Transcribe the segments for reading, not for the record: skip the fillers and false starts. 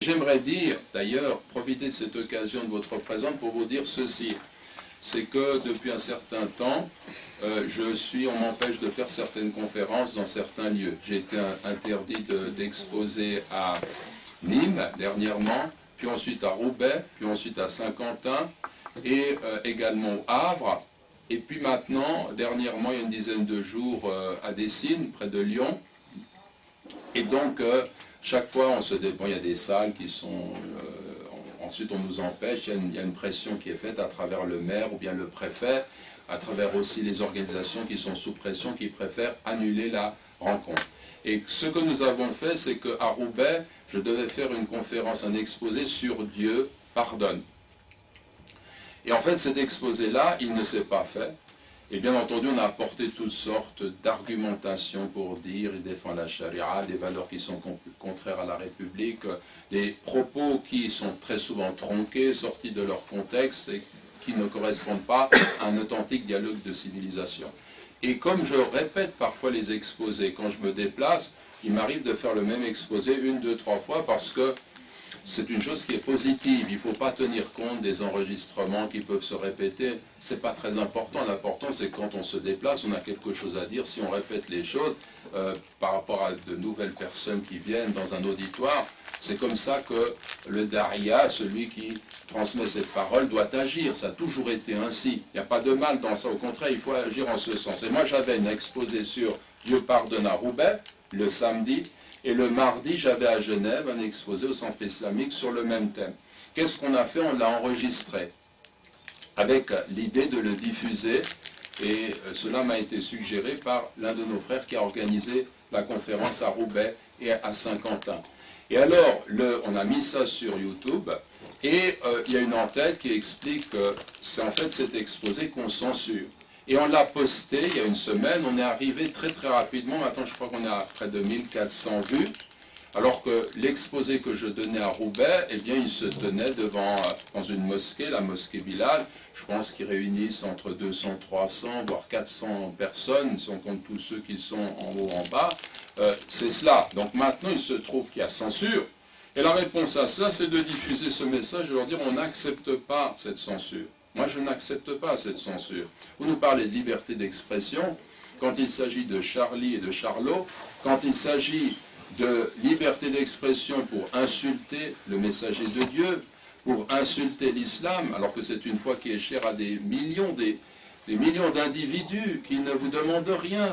j'aimerais dire, d'ailleurs, profiter de cette occasion de votre présence pour vous dire ceci. C'est que depuis un certain temps, on m'empêche de faire certaines conférences dans certains lieux. J'ai été interdit d'exposer à Nîmes dernièrement, puis ensuite à Roubaix, puis ensuite à Saint-Quentin, et également au Havre. Et puis maintenant, dernièrement, il y a une dizaine de jours, à Dessines, près de Lyon. Et donc, chaque fois, il y a des salles qui sont... ensuite, on nous empêche, il y a une pression qui est faite à travers le maire ou bien le préfet, à travers aussi les organisations qui sont sous pression, qui préfèrent annuler la rencontre. Et ce que nous avons fait, c'est qu'à Roubaix, je devais faire une conférence, un exposé sur Dieu pardonne. Et en fait, cet exposé-là, il ne s'est pas fait. Et bien entendu, on a apporté toutes sortes d'argumentations pour dire il défend la charia, des valeurs qui sont contraires à la République, des propos qui sont très souvent tronqués, sortis de leur contexte et qui ne correspondent pas à un authentique dialogue de civilisation. Et comme je répète parfois les exposés, quand je me déplace, il m'arrive de faire le même exposé 1, 2, 3 fois parce que c'est une chose qui est positive. Il ne faut pas tenir compte des enregistrements qui peuvent se répéter. Ce n'est pas très important. L'important, c'est que quand on se déplace, on a quelque chose à dire. Si on répète les choses par rapport à de nouvelles personnes qui viennent dans un auditoire, c'est comme ça que le daria, celui qui transmet cette parole, doit agir. Ça a toujours été ainsi. Il n'y a pas de mal dans ça. Au contraire, il faut agir en ce sens. Et moi, j'avais une exposé sur Dieu pardonne à Roubaix, le samedi. Et le mardi, j'avais à Genève un exposé au Centre islamique sur le même thème. Qu'est-ce qu'on a fait? On l'a enregistré avec l'idée de le diffuser. Et cela m'a été suggéré par l'un de nos frères qui a organisé la conférence à Roubaix et à Saint-Quentin. Et alors, on a mis ça sur YouTube. Et il y a une en-tête qui explique que c'est en fait cet exposé qu'on censure. Et on l'a posté il y a une semaine, on est arrivé très très rapidement, maintenant je crois qu'on est à près de 1400 vues, alors que l'exposé que je donnais à Roubaix, eh bien il se tenait dans une mosquée, la mosquée Bilal, je pense qu'ils réunissent entre 200, 300, voire 400 personnes, si on compte tous ceux qui sont en haut, en bas, c'est cela. Donc maintenant il se trouve qu'il y a censure, et la réponse à cela c'est de diffuser ce message, de leur dire on n'accepte pas cette censure. Moi, je n'accepte pas cette censure. Vous nous parlez de liberté d'expression, quand il s'agit de Charlie et de Charlot, quand il s'agit de liberté d'expression pour insulter le messager de Dieu, pour insulter l'islam, alors que c'est une foi qui est chère à des millions d'individus qui ne vous demandent rien.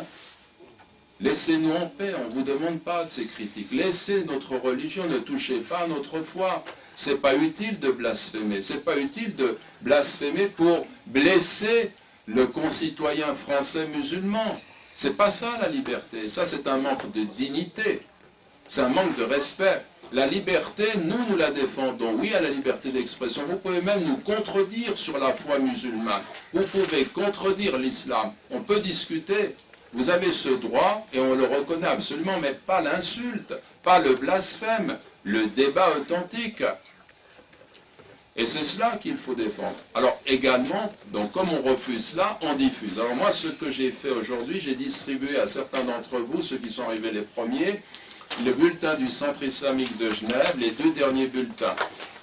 Laissez-nous en paix, on ne vous demande pas de ces critiques. Laissez notre religion, ne touchez pas à notre foi. C'est pas utile de blasphémer, c'est pas utile de blasphémer pour blesser le concitoyen français musulman. C'est pas ça la liberté, ça c'est un manque de dignité, c'est un manque de respect. La liberté, nous la défendons, oui à la liberté d'expression, vous pouvez même nous contredire sur la foi musulmane, vous pouvez contredire l'islam, on peut discuter. Vous avez ce droit, et on le reconnaît absolument, mais pas l'insulte, pas le blasphème, le débat authentique. Et c'est cela qu'il faut défendre. Alors également, donc comme on refuse cela, on diffuse. Alors moi, ce que j'ai fait aujourd'hui, j'ai distribué à certains d'entre vous, ceux qui sont arrivés les premiers, le bulletin du Centre islamique de Genève, les 2 derniers bulletins.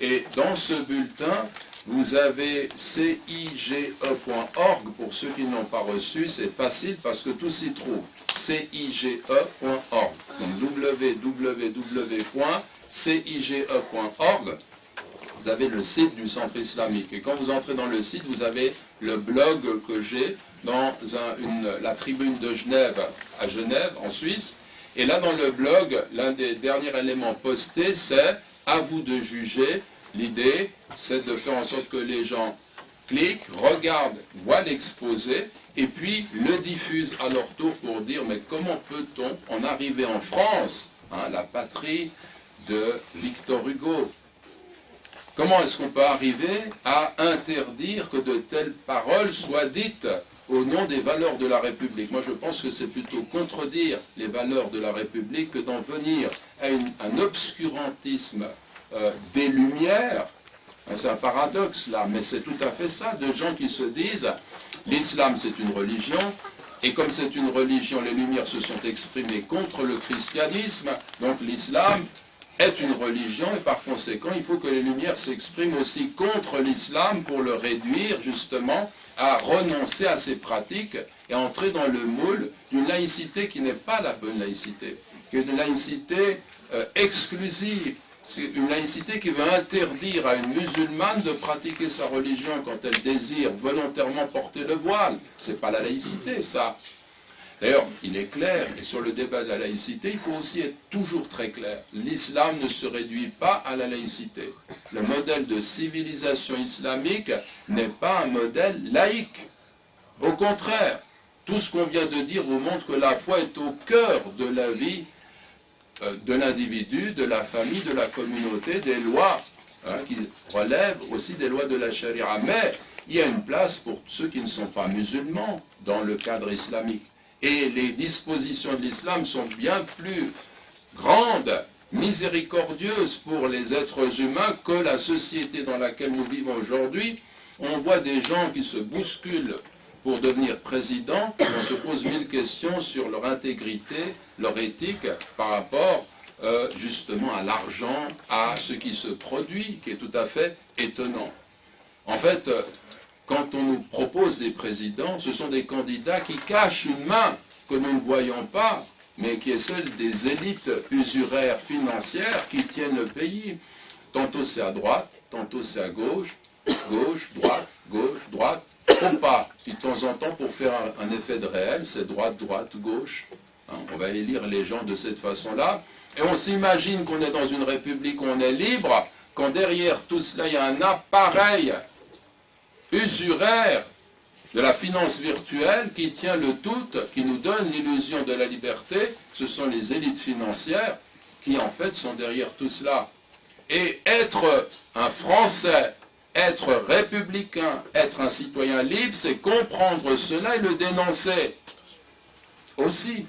Et dans ce bulletin, vous avez cige.org, pour ceux qui n'ont pas reçu, c'est facile parce que tout s'y trouve, cige.org, donc www.cige.org, vous avez le site du Centre islamique, et quand vous entrez dans le site, vous avez le blog que j'ai dans la tribune de Genève, à Genève, en Suisse, et là dans le blog, l'un des derniers éléments postés, c'est « à vous de juger ». L'idée, c'est de faire en sorte que les gens cliquent, regardent, voient l'exposé, et puis le diffusent à leur tour pour dire, mais comment peut-on en arriver en France, la patrie de Victor Hugo? Comment est-ce qu'on peut arriver à interdire que de telles paroles soient dites au nom des valeurs de la République? Moi, je pense que c'est plutôt contredire les valeurs de la République que d'en venir à un obscurantisme des Lumières. C'est un paradoxe là, mais c'est tout à fait ça, de gens qui se disent l'islam c'est une religion, et comme c'est une religion, les Lumières se sont exprimées contre le christianisme, donc l'islam est une religion et par conséquent, il faut que les Lumières s'expriment aussi contre l'islam pour le réduire justement à renoncer à ces pratiques et entrer dans le moule d'une laïcité qui n'est pas la bonne laïcité, qui est une laïcité exclusive. C'est une laïcité qui veut interdire à une musulmane de pratiquer sa religion quand elle désire volontairement porter le voile. C'est pas la laïcité, ça. D'ailleurs, il est clair, et sur le débat de la laïcité, il faut aussi être toujours très clair. L'islam ne se réduit pas à la laïcité. Le modèle de civilisation islamique n'est pas un modèle laïque. Au contraire, tout ce qu'on vient de dire vous montre que la foi est au cœur de la vie de l'individu, de la famille, de la communauté, des lois qui relèvent aussi des lois de la charia. Mais il y a une place pour ceux qui ne sont pas musulmans dans le cadre islamique. Et les dispositions de l'islam sont bien plus grandes, miséricordieuses pour les êtres humains que la société dans laquelle nous vivons aujourd'hui. On voit des gens qui se bousculent pour devenir président, on se pose 1000 questions sur leur intégrité, leur éthique par rapport justement à l'argent, à ce qui se produit, qui est tout à fait étonnant. En fait, quand on nous propose des présidents, ce sont des candidats qui cachent une main que nous ne voyons pas, mais qui est celle des élites usuraires financières qui tiennent le pays. Tantôt c'est à droite, tantôt c'est à gauche, gauche, droite, ou pas. Puis de temps en temps, pour faire un effet de réel, c'est droite, gauche. On va élire les gens de cette façon-là. Et on s'imagine qu'on est dans une république où on est libre, quand derrière tout cela, il y a un appareil usuraire de la finance virtuelle qui tient le tout, qui nous donne l'illusion de la liberté. Ce sont les élites financières qui, en fait, sont derrière tout cela. Et être un Français, être républicain, être un citoyen libre, c'est comprendre cela et le dénoncer aussi.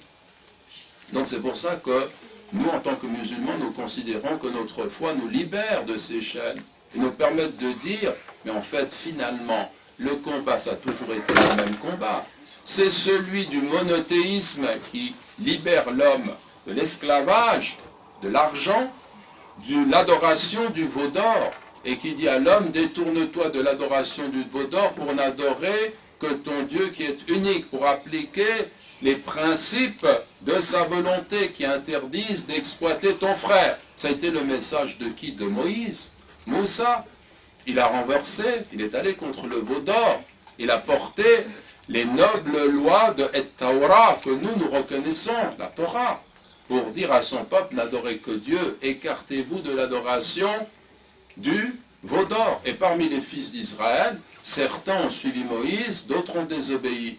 Donc c'est pour ça que nous, en tant que musulmans, nous considérons que notre foi nous libère de ces chaînes et nous permettent de dire, mais en fait, finalement, le combat, ça a toujours été le même combat. C'est celui du monothéisme qui libère l'homme de l'esclavage, de l'argent, de l'adoration du veau d'or, et qui dit à l'homme, détourne-toi de l'adoration du veau d'or pour n'adorer que ton Dieu qui est unique, pour appliquer les principes de sa volonté qui interdisent d'exploiter ton frère. Ça a été le message de qui? De Moïse. Moussa, il a renversé, il est allé contre le veau d'or. Il a porté les nobles lois de Et-Taura que nous reconnaissons, la Torah, pour dire à son peuple, n'adorez que Dieu, écartez-vous de l'adoration du veau d'or. Et parmi les fils d'Israël, certains ont suivi Moïse, d'autres ont désobéi.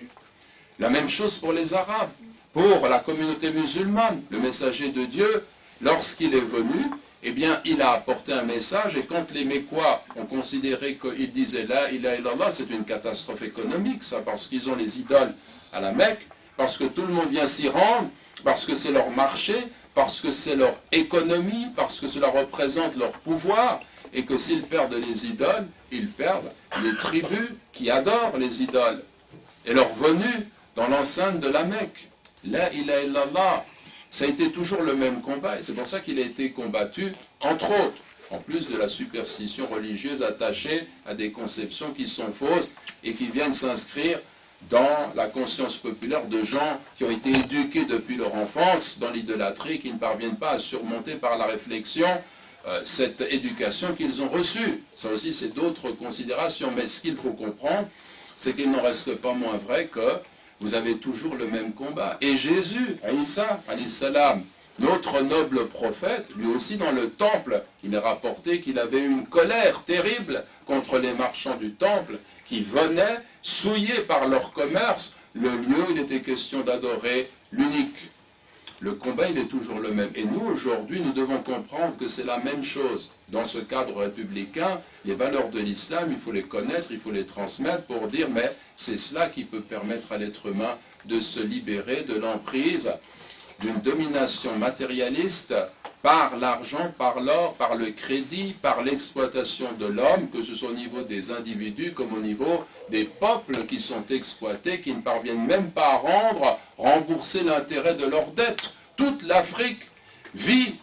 La même chose pour les Arabes. Pour la communauté musulmane, le messager de Dieu, lorsqu'il est venu, eh bien, il a apporté un message, et quand les Mécois ont considéré qu'il disait la ilaha illallah, c'est une catastrophe économique, ça, parce qu'ils ont les idoles à la Mecque, parce que tout le monde vient s'y rendre, parce que c'est leur marché, parce que c'est leur économie, parce que cela représente leur pouvoir, et que s'ils perdent les idoles, ils perdent les tribus qui adorent les idoles. Et leur venue dans l'enceinte de la Mecque, la ilaha illallah, ça a été toujours le même combat, et c'est pour ça qu'il a été combattu, entre autres, en plus de la superstition religieuse attachée à des conceptions qui sont fausses et qui viennent s'inscrire dans la conscience populaire de gens qui ont été éduqués depuis leur enfance dans l'idolâtrie, qui ne parviennent pas à surmonter par la réflexion cette éducation qu'ils ont reçue. Ça aussi, c'est d'autres considérations, mais ce qu'il faut comprendre, c'est qu'il n'en reste pas moins vrai que vous avez toujours le même combat. Et Jésus, Isa, alayhi salam, notre noble prophète, lui aussi dans le temple, il est rapporté qu'il avait une colère terrible contre les marchands du temple qui venaient souiller par leur commerce le lieu où il était question d'adorer l'unique. Le combat, il est toujours le même. Et nous, aujourd'hui, nous devons comprendre que c'est la même chose. Dans ce cadre républicain, les valeurs de l'islam, il faut les connaître, il faut les transmettre pour dire, mais c'est cela qui peut permettre à l'être humain de se libérer de l'emprise d'une domination matérialiste par l'argent, par l'or, par le crédit, par l'exploitation de l'homme, que ce soit au niveau des individus comme au niveau des peuples qui sont exploités, qui ne parviennent même pas à rembourser l'intérêt de leurs dettes. Toute l'Afrique vit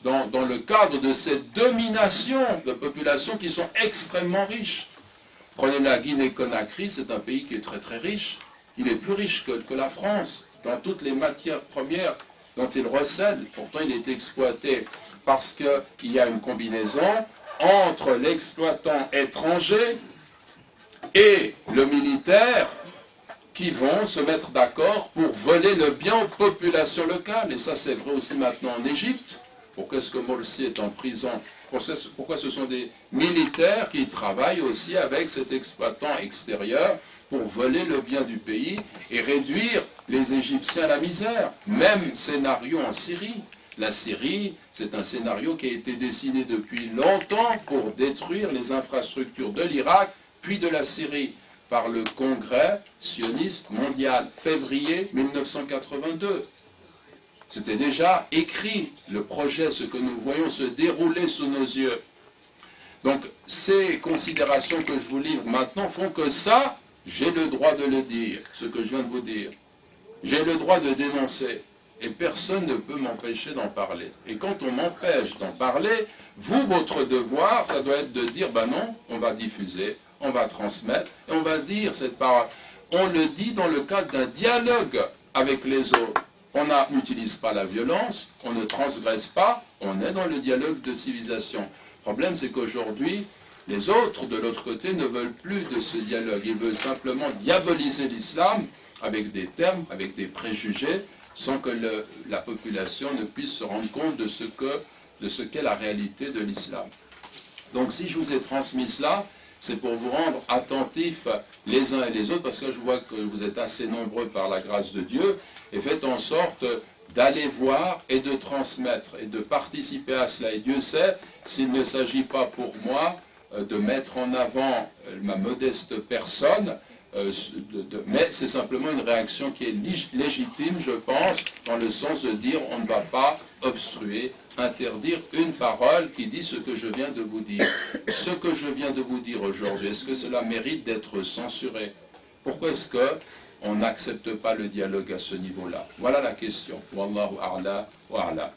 dans le cadre de cette domination de populations qui sont extrêmement riches. Prenez la Guinée-Conakry, c'est un pays qui est très très riche. Il est plus riche que la France dans toutes les matières premières dont il recèle. Pourtant, il est exploité parce qu'il y a une combinaison entre l'exploitant étranger et le militaire qui vont se mettre d'accord pour voler le bien aux populations locales. Et ça, c'est vrai aussi maintenant en Égypte. Pourquoi est-ce que Morsi est en prison? Pourquoi ce sont des militaires qui travaillent aussi avec cet exploitant extérieur pour voler le bien du pays et réduire les Égyptiens à la misère? Même scénario en Syrie. La Syrie, c'est un scénario qui a été dessiné depuis longtemps pour détruire les infrastructures de l'Irak, puis de la Syrie, par le Congrès sioniste mondial, février 1982. C'était déjà écrit, le projet, ce que nous voyons se dérouler sous nos yeux. Donc, ces considérations que je vous livre maintenant font que ça, j'ai le droit de le dire, ce que je viens de vous dire. J'ai le droit de dénoncer, et personne ne peut m'empêcher d'en parler. Et quand on m'empêche d'en parler, vous, votre devoir, ça doit être de dire, ben non, on va diffuser, on va transmettre, et on va dire cette parole. On le dit dans le cadre d'un dialogue avec les autres. On n'utilise pas la violence, on ne transgresse pas, on est dans le dialogue de civilisation. Le problème, c'est qu'aujourd'hui, les autres, de l'autre côté, ne veulent plus de ce dialogue. Ils veulent simplement diaboliser l'islam avec des termes, avec des préjugés, sans que la population ne puisse se rendre compte de ce qu'est la réalité de l'islam. Donc si je vous ai transmis cela, c'est pour vous rendre attentifs les uns et les autres, parce que je vois que vous êtes assez nombreux par la grâce de Dieu, et faites en sorte d'aller voir et de transmettre, et de participer à cela. Et Dieu sait, s'il ne s'agit pas pour moi de mettre en avant ma modeste personne, mais c'est simplement une réaction qui est légitime, je pense, dans le sens de dire on ne va pas obstruer, interdire une parole qui dit ce que je viens de vous dire. Ce que je viens de vous dire aujourd'hui, est-ce que cela mérite d'être censuré? Pourquoi est-ce qu'on n'accepte pas le dialogue à ce niveau-là? Voilà la question. Wallahu a'la wa a'la.